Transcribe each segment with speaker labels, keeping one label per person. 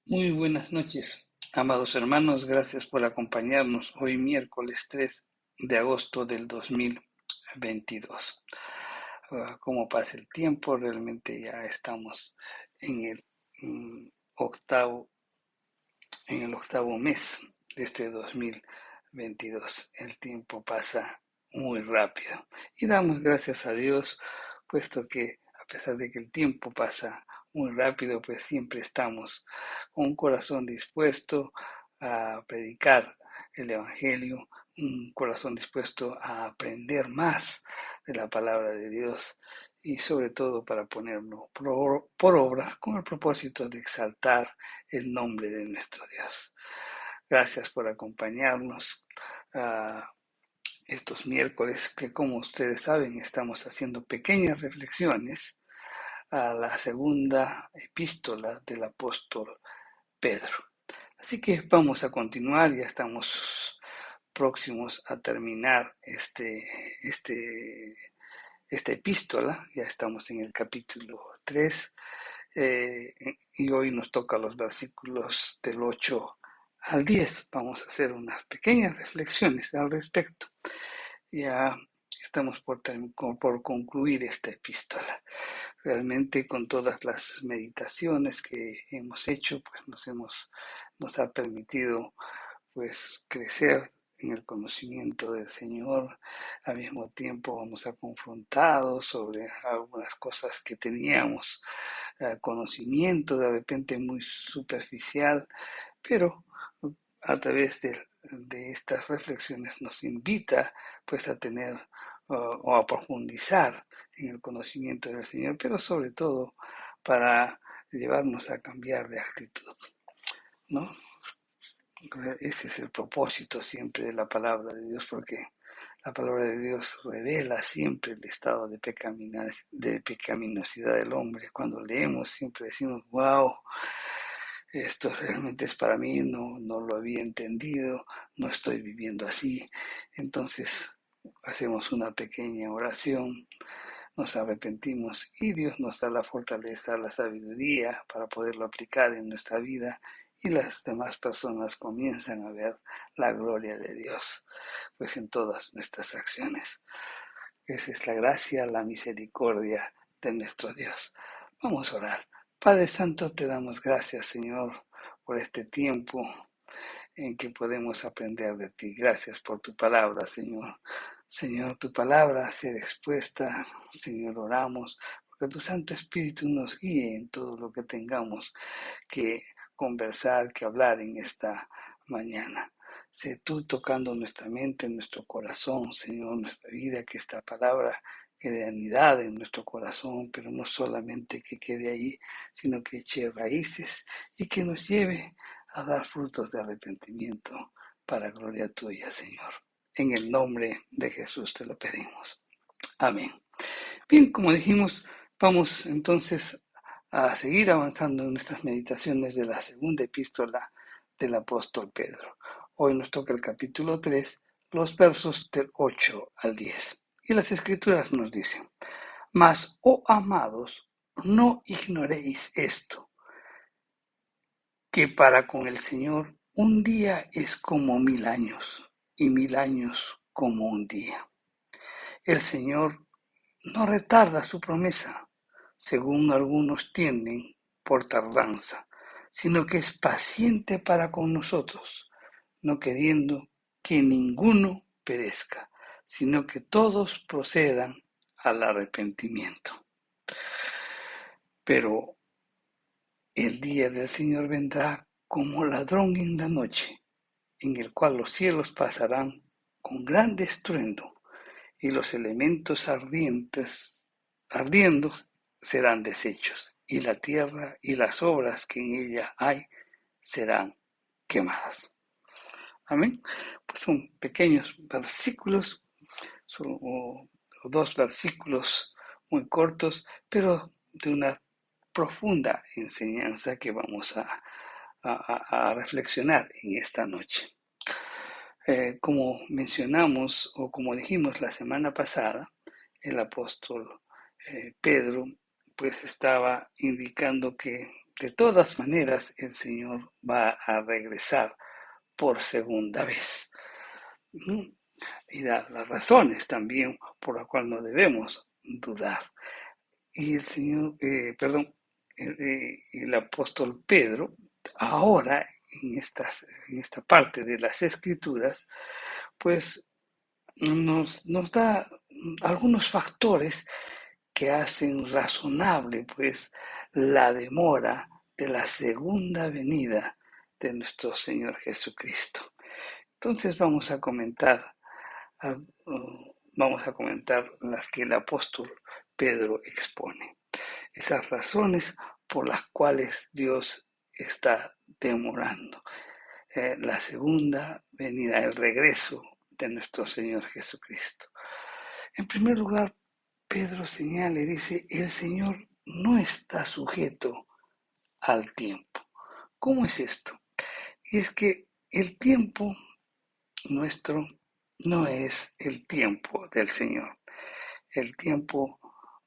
Speaker 1: Muy buenas noches, amados hermanos. Gracias por acompañarnos hoy miércoles 3 de agosto del 2022. Como pasa el tiempo, realmente ya estamos en el mm, octavo, en el octavo mes de este 2022. El tiempo pasa muy rápido y damos gracias a Dios, puesto que a pesar de que el tiempo pasa muy rápido, pues siempre estamos con un corazón dispuesto a predicar el Evangelio, un corazón dispuesto a aprender más de la palabra de Dios y sobre todo para ponerlo por obra con el propósito de exaltar el nombre de nuestro Dios. Gracias por acompañarnos estos miércoles que, como ustedes saben, estamos haciendo pequeñas reflexiones a la segunda epístola del apóstol Pedro. Así que vamos a continuar, ya estamos próximos a terminar esta epístola, ya estamos en el capítulo 3 y hoy nos toca los versículos del 8 al 10. Vamos a hacer unas pequeñas reflexiones al respecto. Ya estamos por concluir esta epístola. Realmente con todas las meditaciones que hemos hecho, pues nos ha permitido pues crecer en el conocimiento del Señor. Al mismo tiempo nos ha confrontado sobre algunas cosas que teníamos conocimiento de repente muy superficial, pero a través de estas reflexiones nos invita pues a tener o a profundizar en el conocimiento del Señor, pero sobre todo para llevarnos a cambiar de actitud, ¿no? Ese es el propósito siempre de la palabra de Dios, porque la palabra de Dios revela siempre el estado de pecaminosidad del hombre. Cuando leemos siempre decimos, wow, esto realmente es para mí, no lo había entendido, no estoy viviendo así. Entonces hacemos una pequeña oración, nos arrepentimos y Dios nos da la fortaleza, la sabiduría para poderlo aplicar en nuestra vida y las demás personas comienzan a ver la gloria de Dios, pues en todas nuestras acciones. Esa es la gracia, la misericordia de nuestro Dios. Vamos a orar. Padre Santo, te damos gracias, Señor, por este tiempo en que podemos aprender de ti. Gracias por tu palabra, Señor. Señor, tu palabra ser expuesta, Señor, oramos, porque tu Santo Espíritu nos guíe en todo lo que tengamos que conversar, que hablar en esta mañana. Sé tú tocando nuestra mente, nuestro corazón, Señor, nuestra vida, que esta palabra quede anidada en nuestro corazón, pero no solamente que quede ahí, sino que eche raíces y que nos lleve a dar frutos de arrepentimiento para gloria tuya, Señor. En el nombre de Jesús te lo pedimos. Amén. Bien, como dijimos, vamos entonces a seguir avanzando en nuestras meditaciones de la segunda epístola del apóstol Pedro. Hoy nos toca el capítulo 3, los versos del 8 al 10. Y las escrituras nos dicen, mas, oh amados, no ignoréis esto, que para con el Señor un día es como 1000 años, y 1000 años como un día. El Señor no retarda su promesa, según algunos tienden por tardanza, sino que es paciente para con nosotros, no queriendo que ninguno perezca, sino que todos procedan al arrepentimiento. Pero el día del Señor vendrá como ladrón en la noche, en el cual los cielos pasarán con gran estruendo y los elementos ardiendo serán deshechos, y la tierra y las obras que en ella hay serán quemadas. Amén. Pues son pequeños versículos, son dos versículos muy cortos, pero de una profunda enseñanza que vamos a reflexionar en esta noche. Como mencionamos o como dijimos la semana pasada, el apóstol Pedro pues estaba indicando que de todas maneras el Señor va a regresar por segunda vez. Y da las razones también por las cuales no debemos dudar. Y el Señor, el apóstol Pedro, ahora en esta parte de las Escrituras, pues nos da algunos factores que hacen razonable pues la demora de la segunda venida de nuestro Señor Jesucristo. Entonces vamos a comentar las que el apóstol Pedro expone. Esas razones por las cuales Dios está demorando la segunda venida, el regreso de nuestro Señor Jesucristo. En primer lugar, Pedro señala y dice, el Señor no está sujeto al tiempo. ¿Cómo es esto? Y es que el tiempo nuestro no es el tiempo del Señor. El tiempo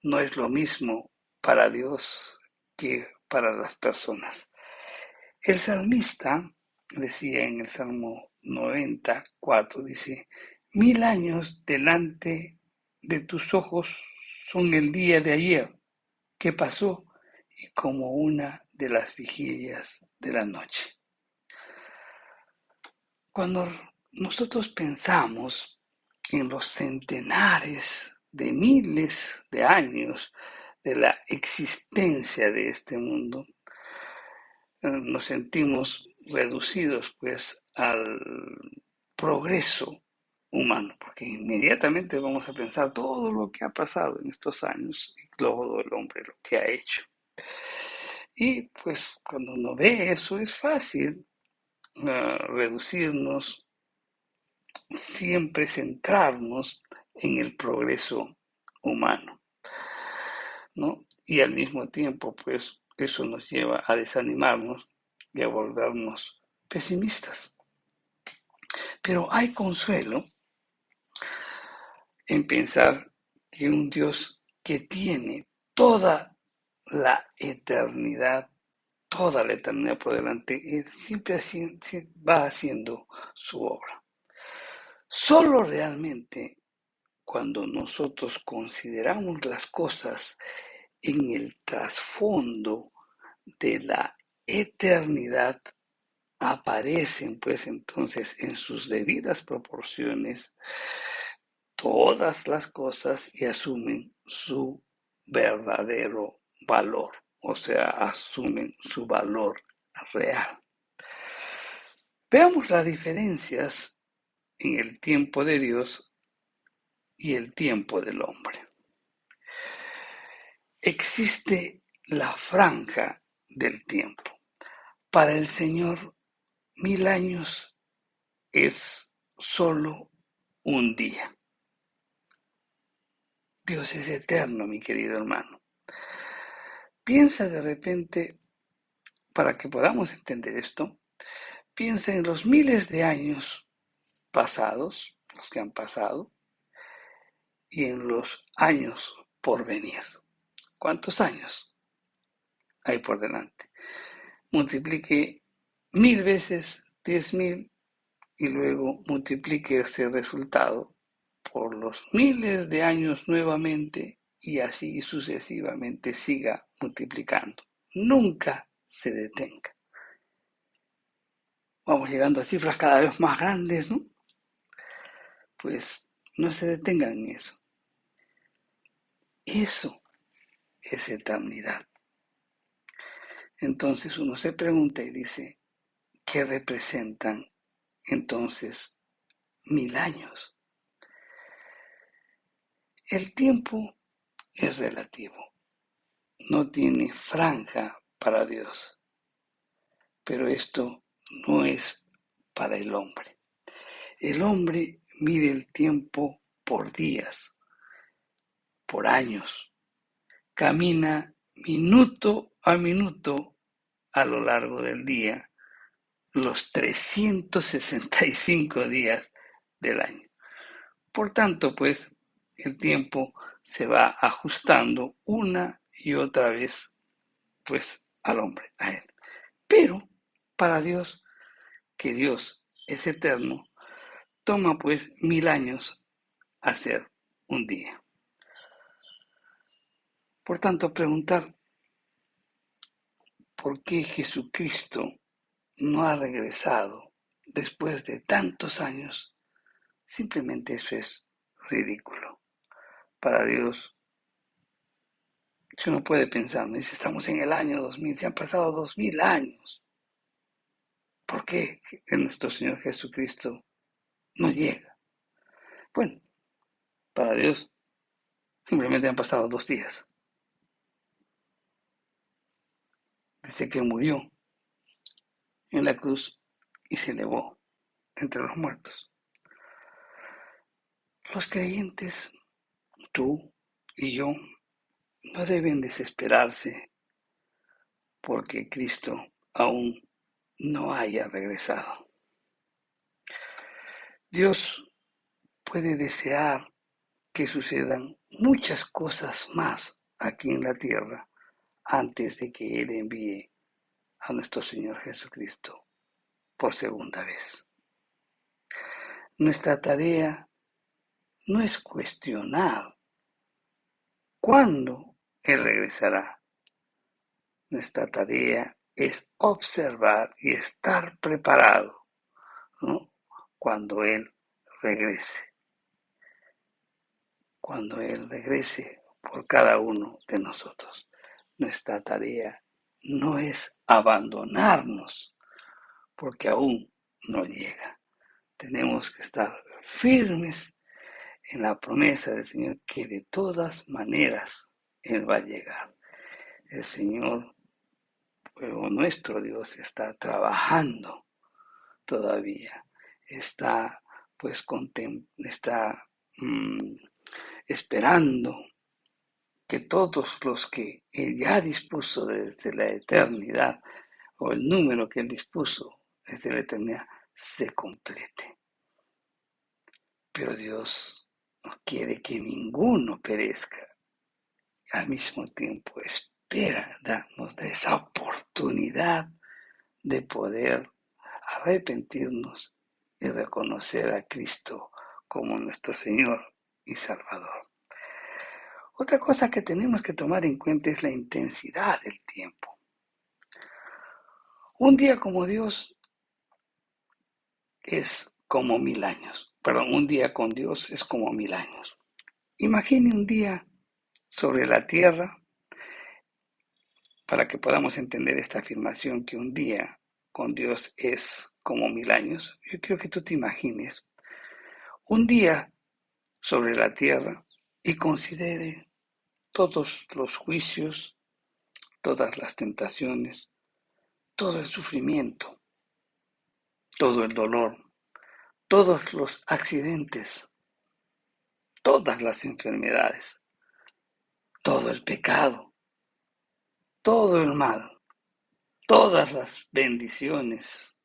Speaker 1: no es lo mismo para Dios que para las personas. El salmista decía en el Salmo 94, dice, 1000 años delante de tus ojos son el día de ayer que pasó y como una de las vigilias de la noche. Cuando nosotros pensamos en los centenares de miles de años de la existencia de este mundo, nos sentimos reducidos pues al progreso humano, porque inmediatamente vamos a pensar todo lo que ha pasado en estos años y todo el hombre lo que ha hecho. Y pues cuando uno ve eso es fácil reducirnos, siempre centrarnos en el progreso humano, ¿no? Y al mismo tiempo, pues eso nos lleva a desanimarnos y a volvernos pesimistas. Pero hay consuelo en pensar que un Dios que tiene toda la eternidad por delante, siempre va haciendo su obra. Solo realmente cuando nosotros consideramos las cosas en el trasfondo de la eternidad, aparecen pues entonces en sus debidas proporciones todas las cosas y asumen su verdadero valor, o sea, asumen su valor real. Veamos las diferencias en el tiempo de Dios y el tiempo del hombre. Existe la franja del tiempo. Para el Señor, 1000 años es solo un día. Dios es eterno, mi querido hermano. Piensa de repente, para que podamos entender esto, piensa en los miles de años pasados, los que han pasado, y en los años por venir. ¿Cuántos años hay por delante? Multiplique 1000 veces 10.000 y luego multiplique ese resultado por los miles de años nuevamente y así sucesivamente siga multiplicando. Nunca se detenga. Vamos llegando a cifras cada vez más grandes, ¿no? Pues no se detengan en eso. Eso es eternidad. Entonces uno se pregunta y dice, ¿qué representan entonces 1000 años? El tiempo es relativo, no tiene franja para Dios, pero esto no es para el hombre. El hombre mide el tiempo por días, por años, camina minuto a minuto a lo largo del día, los 365 días del año. Por tanto, pues, el tiempo se va ajustando una y otra vez, pues, al hombre, a él. Pero para Dios, que Dios es eterno, toma pues 1000 años hacer un día. Por tanto, preguntar por qué Jesucristo no ha regresado después de tantos años, simplemente eso es ridículo. Para Dios, si uno puede pensar, ¿no? Dice, estamos en el año 2000, se han pasado 2000 años. ¿Por qué nuestro Señor Jesucristo no llega? Bueno, para Dios simplemente han pasado 2 días. Desde que murió en la cruz y se elevó entre los muertos. Los creyentes, tú y yo, no deben desesperarse porque Cristo aún no haya regresado. Dios puede desear que sucedan muchas cosas más aquí en la tierra antes de que Él envíe a nuestro Señor Jesucristo por segunda vez. Nuestra tarea no es cuestionar cuándo Él regresará. Nuestra tarea es observar y estar preparado, ¿no? Cuando Él regrese. Cuando Él regrese por cada uno de nosotros. Nuestra tarea no es abandonarnos porque aún no llega. Tenemos que estar firmes en la promesa del Señor que de todas maneras Él va a llegar. El Señor, o nuestro Dios, está trabajando todavía. Está, pues, está esperando que todos los que Él ya dispuso desde la eternidad, o el número que Él dispuso desde la eternidad, se complete. Pero Dios no quiere que ninguno perezca. Al mismo tiempo espera darnos esa oportunidad de poder arrepentirnos y reconocer a Cristo como nuestro Señor y Salvador. Otra cosa que tenemos que tomar en cuenta es la intensidad del tiempo. Un día como Dios es como 1000 años. Perdón, un día con Dios es como 1000 años. Imagine un día sobre la tierra para que podamos entender esta afirmación que un día con Dios es como 1000 años. Yo quiero que tú te imagines un día sobre la tierra y considere todos los juicios, todas las tentaciones, todo el sufrimiento, todo el dolor, todos los accidentes, todas las enfermedades, todo el pecado, todo el mal, todas las bendiciones,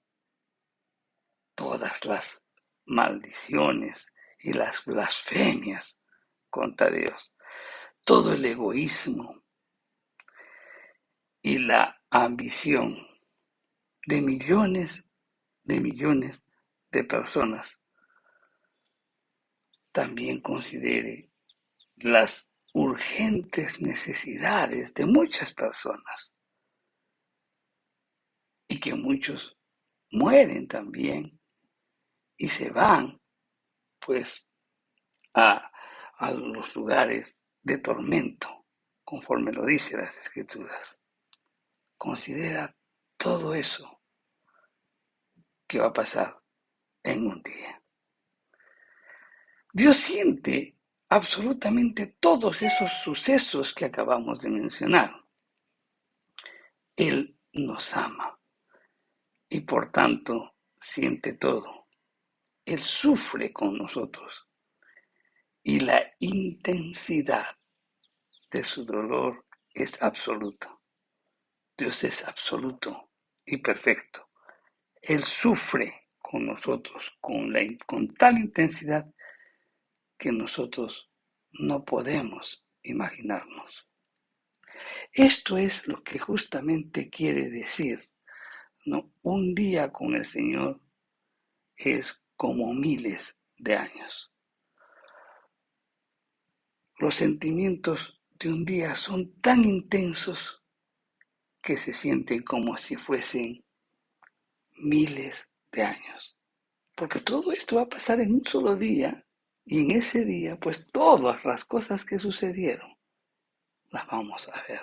Speaker 1: todas las maldiciones y las blasfemias contra Dios, todo el egoísmo y la ambición de millones de personas. También considere las urgentes necesidades de muchas personas y que muchos mueren también y se van pues a, a los lugares de tormento, conforme lo dice las Escrituras. Considera todo eso que va a pasar en un día. Dios siente absolutamente todos esos sucesos que acabamos de mencionar. Él nos ama y por tanto siente todo. Él sufre con nosotros y la intensidad de su dolor es absoluta. Dios es absoluto y perfecto. Él sufre con nosotros con tal intensidad que nosotros no podemos imaginarnos. Esto es lo que justamente quiere decir, ¿no? Un día con el Señor es como miles de años. Los sentimientos de un día son tan intensos que se sienten como si fuesen miles de años. Porque todo esto va a pasar en un solo día y en ese día, pues todas las cosas que sucedieron las vamos a ver.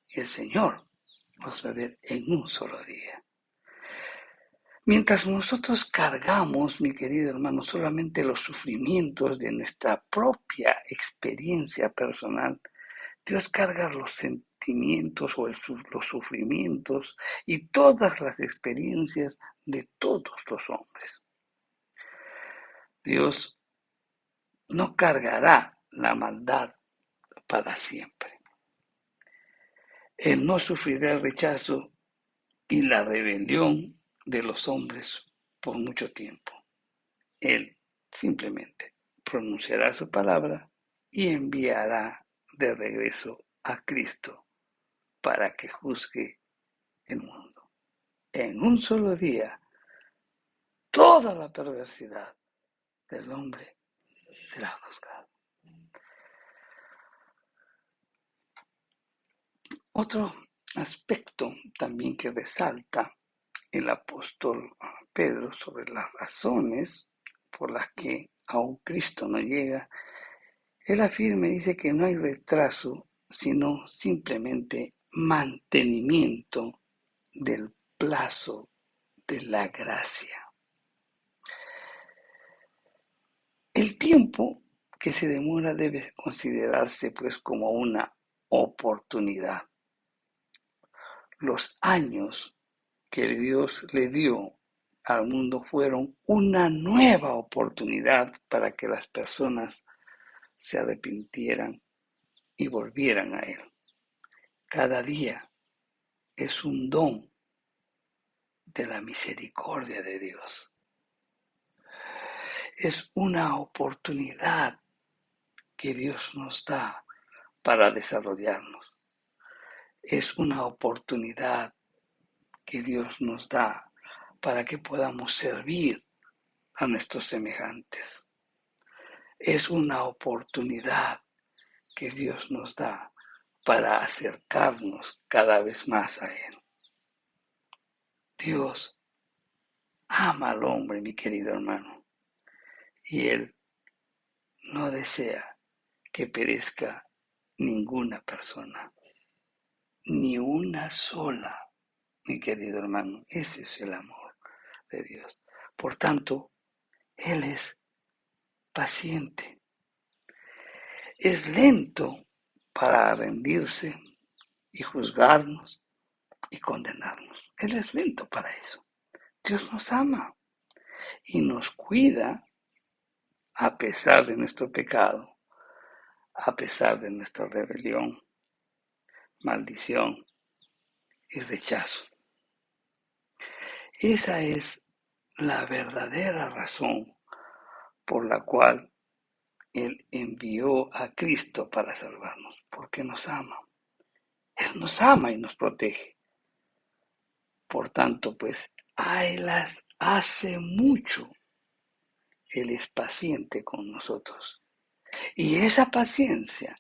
Speaker 1: Y el Señor nos va a ver en un solo día. Mientras nosotros cargamos, mi querido hermano, solamente los sufrimientos de nuestra propia experiencia personal, Dios carga los sentimientos o los sufrimientos y todas las experiencias de todos los hombres. Dios no cargará la maldad para siempre. Él no sufrirá el rechazo y la rebelión de los hombres por mucho tiempo. Él simplemente pronunciará su palabra y enviará de regreso a Cristo para que juzgue el mundo. En un solo día, toda la perversidad del hombre será juzgada. Otro aspecto también que resalta el apóstol Pedro sobre las razones por las que aún Cristo no llega, él afirma y dice que no hay retraso, sino simplemente mantenimiento del plazo de la gracia. El tiempo que se demora debe considerarse pues como una oportunidad. Los años que Dios le dio al mundo fueron una nueva oportunidad para que las personas se arrepintieran y volvieran a Él. Cada día es un don de la misericordia de Dios. Es una oportunidad que Dios nos da para desarrollarnos. Es una oportunidad que Dios nos da para que podamos servir a nuestros semejantes. Es una oportunidad que Dios nos da para acercarnos cada vez más a Él. Dios ama al hombre, mi querido hermano, y Él no desea que perezca ninguna persona, ni una sola, mi querido hermano. Ese es el amor de Dios. Por tanto, Él es paciente, es lento para rendirse y juzgarnos y condenarnos. Él es lento para eso. Dios nos ama y nos cuida a pesar de nuestro pecado, a pesar de nuestra rebelión, maldición y rechazo. Esa es la verdadera razón por la cual Él envió a Cristo para salvarnos, porque nos ama. Él nos ama y nos protege. Por tanto, pues, Él hace mucho. Él es paciente con nosotros. Y esa paciencia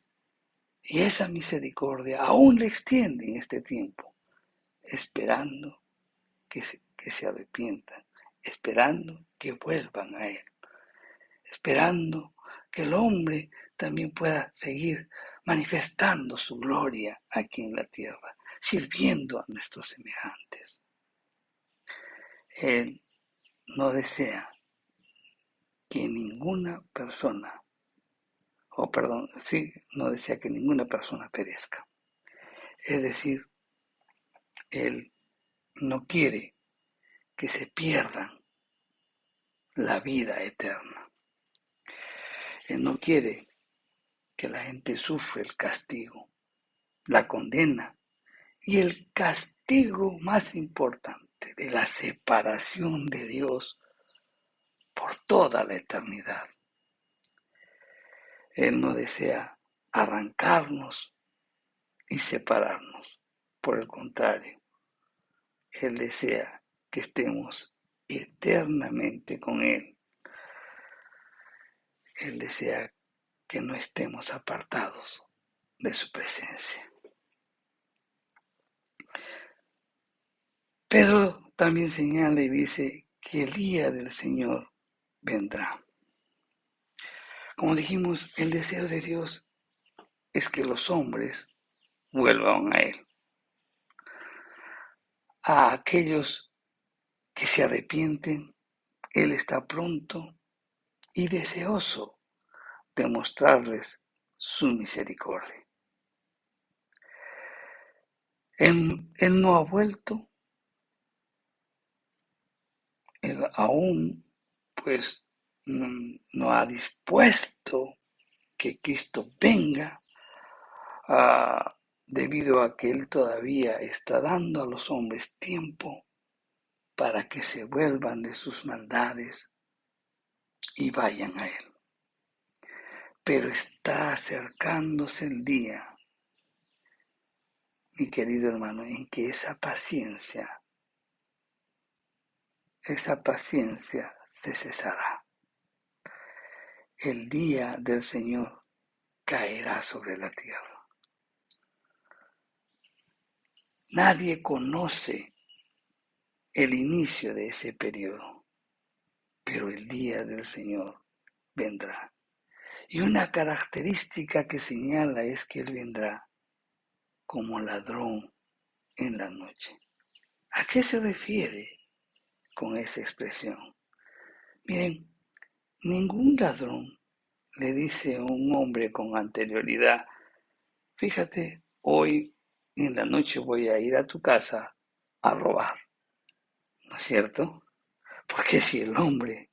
Speaker 1: y esa misericordia aún le extiende en este tiempo, esperando que se arrepientan, esperando que vuelvan a Él, esperando que el hombre también pueda seguir manifestando su gloria aquí en la tierra, sirviendo a nuestros semejantes. Él no desea que ninguna persona, no desea que ninguna persona perezca. Es decir, Él no quiere que se pierdan la vida eterna. Él no quiere que la gente sufra el castigo, la condena y el castigo más importante de la separación de Dios por toda la eternidad. Él no desea arrancarnos y separarnos. Por el contrario, Él desea que estemos eternamente con Él. Él desea que no estemos apartados de su presencia. Pedro también señala y dice que el día del Señor vendrá. Como dijimos, el deseo de Dios es que los hombres vuelvan a Él. A aquellos que se arrepienten, Él está pronto y deseoso de mostrarles su misericordia. Él no ha vuelto, Él aún pues no ha dispuesto que Cristo venga, debido a que Él todavía está dando a los hombres tiempo para que se vuelvan de sus maldades y vayan a Él. Pero está acercándose el día, mi querido hermano, en que esa paciencia se cesará. El día del Señor caerá sobre la tierra. Nadie conoce el inicio de ese periodo, pero el día del Señor vendrá. Y una característica que señala es que Él vendrá como ladrón en la noche. ¿A qué se refiere con esa expresión? Miren, ningún ladrón le dice a un hombre con anterioridad: fíjate, hoy en la noche voy a ir a tu casa a robar, ¿no es cierto? Porque si el hombre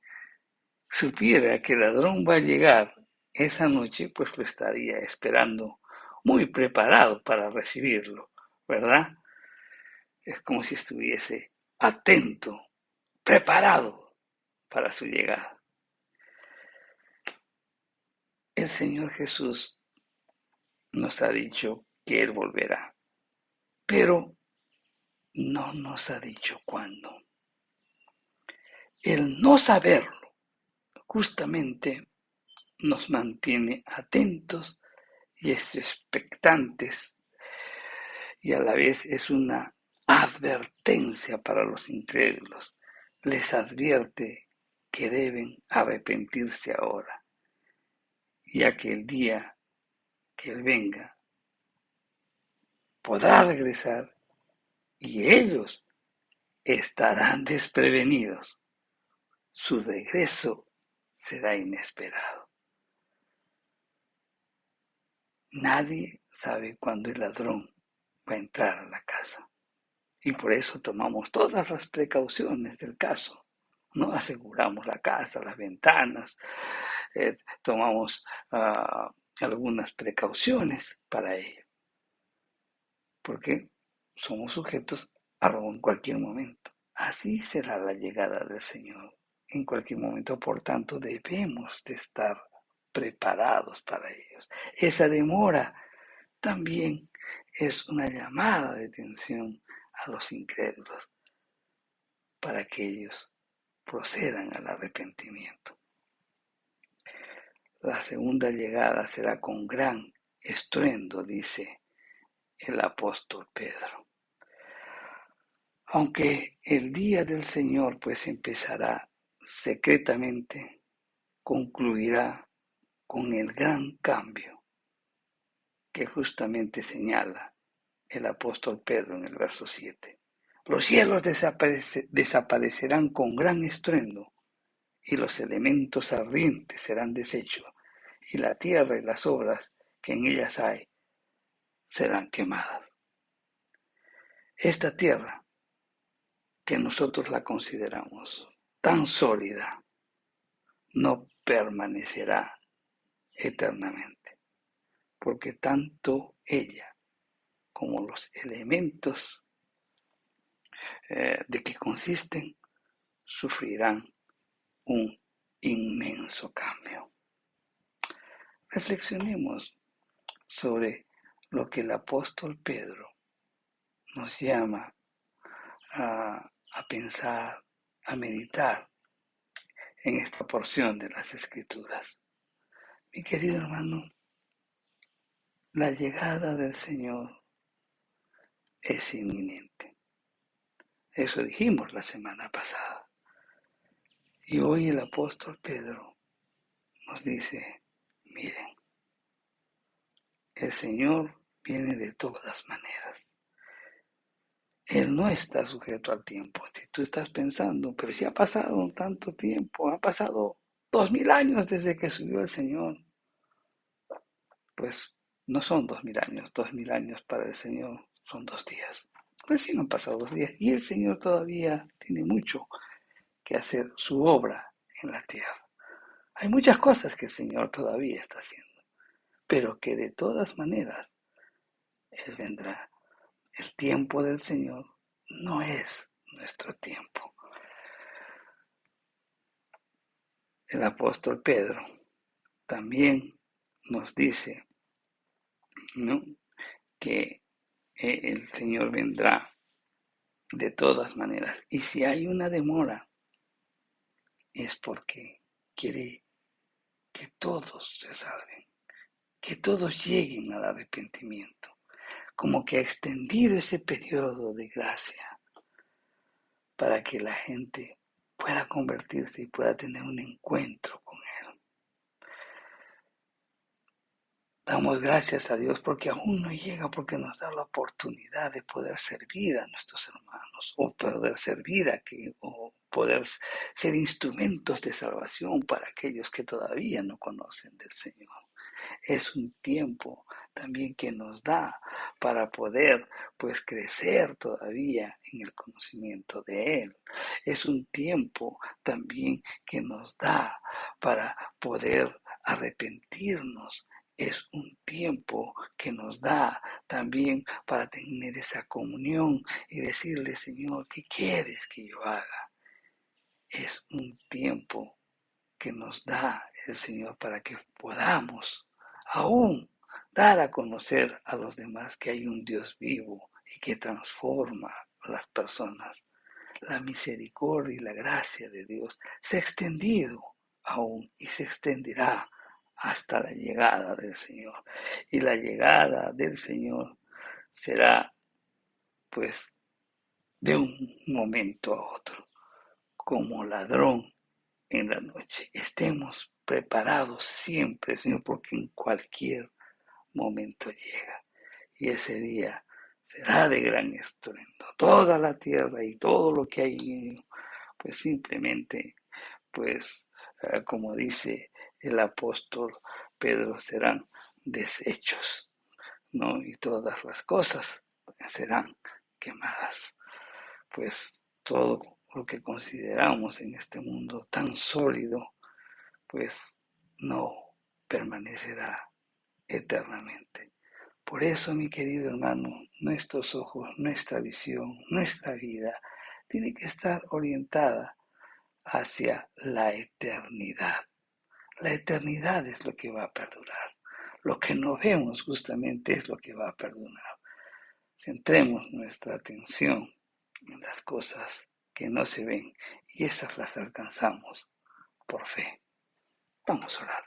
Speaker 1: supiera que el ladrón va a llegar esa noche, pues lo estaría esperando muy preparado para recibirlo, ¿verdad? Es como si estuviese atento, preparado para su llegada. El Señor Jesús nos ha dicho que Él volverá, pero no nos ha dicho cuándo. El no saberlo justamente nos mantiene atentos y expectantes, y a la vez es una advertencia para los incrédulos. Les advierte que deben arrepentirse ahora, ya que el día que Él venga podrá regresar y ellos estarán desprevenidos. Su regreso será inesperado. Nadie sabe cuándo el ladrón va a entrar a la casa. Y por eso tomamos todas las precauciones del caso. No aseguramos la casa, las ventanas, tomamos algunas precauciones para ello. Porque somos sujetos a robo en cualquier momento. Así será la llegada del Señor. En cualquier momento, por tanto, debemos de estar preparados para ellos. Esa demora también es una llamada de atención a los incrédulos para que ellos procedan al arrepentimiento. La segunda llegada será con gran estruendo, dice el apóstol Pedro. Aunque el día del Señor pues empezará secretamente, concluirá con el gran cambio que justamente señala el apóstol Pedro en el verso 7. Los cielos desaparecerán con gran estruendo, y los elementos ardientes serán deshechos, y la tierra y las obras que en ellas hay serán quemadas. Esta tierra, que nosotros la consideramos tan sólida, no permanecerá eternamente, porque tanto ella como los elementos de que consisten sufrirán un inmenso cambio. Reflexionemos sobre lo que el apóstol Pedro nos llama a pensar, a meditar en esta porción de las Escrituras. Mi querido hermano, la llegada del Señor es inminente. Eso dijimos la semana pasada. Y hoy el apóstol Pedro nos dice, miren, el Señor viene de todas maneras. Él no está sujeto al tiempo. Si tú estás pensando, pero si ha pasado un tanto tiempo, ha pasado 2000 años desde que subió el Señor, pues no son 2000 años. 2000 años para el Señor son 2 días. Recién han pasado 2 días y el Señor todavía tiene mucho que hacer su obra en la tierra. Hay muchas cosas que el Señor todavía está haciendo, pero que de todas maneras Él vendrá. El tiempo del Señor no es nuestro tiempo. El apóstol Pedro también nos dice, ¿no?, que el Señor vendrá de todas maneras. Y si hay una demora, es porque quiere que todos se salven, que todos lleguen al arrepentimiento. Como que ha extendido ese periodo de gracia para que la gente pueda convertirse y pueda tener un encuentro con Él. Damos gracias a Dios porque aún no llega, porque nos da la oportunidad de poder servir a nuestros hermanos, o poder servir o poder ser instrumentos de salvación para aquellos que todavía no conocen del Señor. Es un tiempo también que nos da para poder pues crecer todavía en el conocimiento de Él. Es un tiempo también que nos da para poder arrepentirnos. Es un tiempo que nos da también para tener esa comunión y decirle, Señor, ¿qué quieres que yo haga? Es un tiempo que nos da el Señor para que podamos aún dar a conocer a los demás que hay un Dios vivo y que transforma a las personas. La misericordia y la gracia de Dios se ha extendido aún y se extenderá hasta la llegada del Señor. Y la llegada del Señor será pues de un momento a otro, como ladrón en la noche. Estemos preparados siempre, Señor, porque en cualquier momento llega. Y ese día será de gran estruendo. Toda la tierra y todo lo que hay en ella, pues simplemente, pues, como dice el apóstol Pedro, serán deshechos, ¿no? Y todas las cosas serán quemadas. Pues todo lo que consideramos en este mundo tan sólido, pues no permanecerá eternamente. Por eso, mi querido hermano, nuestros ojos, nuestra visión, nuestra vida tiene que estar orientada hacia la eternidad. La eternidad es lo que va a perdurar. Lo que no vemos justamente es lo que va a perdurar. Centremos nuestra atención en las cosas que no se ven y esas las alcanzamos por fe. Vamos a orar.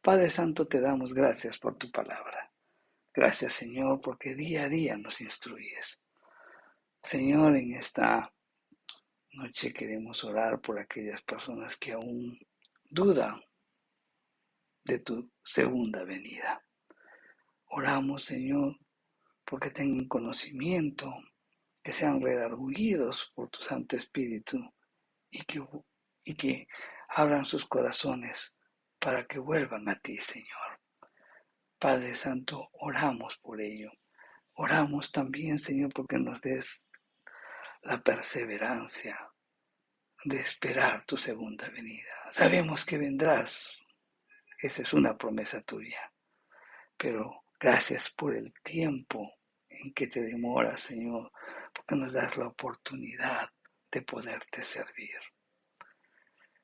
Speaker 1: Padre Santo, te damos gracias por tu palabra. Gracias, Señor, porque día a día nos instruyes. Señor, en esta noche queremos orar por aquellas personas que aún dudan de tu segunda venida. Oramos, Señor, porque tengan conocimiento, que sean redargüidos por tu Santo Espíritu y que abran sus corazones para que vuelvan a ti, Señor. Padre Santo, oramos por ello. Oramos también, Señor, porque nos des la perseverancia de esperar tu segunda venida. Sabemos que vendrás, esa es una promesa tuya, pero gracias por el tiempo en que te demoras, Señor, porque nos das la oportunidad de poderte servir.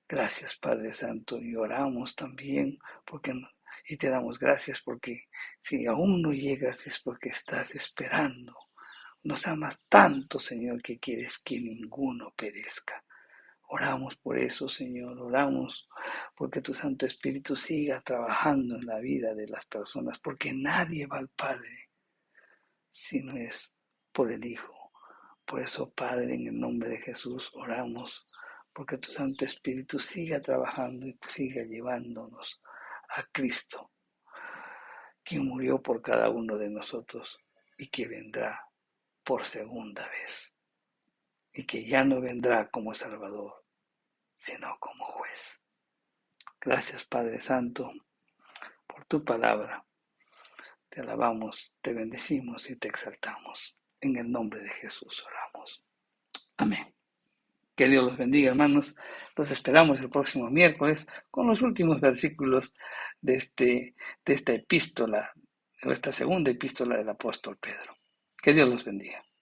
Speaker 1: Gracias, Padre Santo, y oramos también porque Y te damos gracias porque si aún no llegas es porque estás esperando. Nos amas tanto, Señor, que quieres que ninguno perezca. Oramos por eso, Señor, oramos porque tu Santo Espíritu siga trabajando en la vida de las personas, porque nadie va al Padre si no es por el Hijo. Por eso, Padre, en el nombre de Jesús, oramos porque tu Santo Espíritu siga trabajando y siga llevándonos a Cristo, quien murió por cada uno de nosotros y que vendrá por segunda vez, y que ya no vendrá como Salvador, sino como juez. Gracias, Padre Santo, por tu palabra. Te alabamos, te bendecimos y te exaltamos. En el nombre de Jesús oramos. Amén. Que Dios los bendiga, hermanos. Los esperamos el próximo miércoles con los últimos versículos de esta epístola, de esta segunda epístola del apóstol Pedro. Que Dios los bendiga.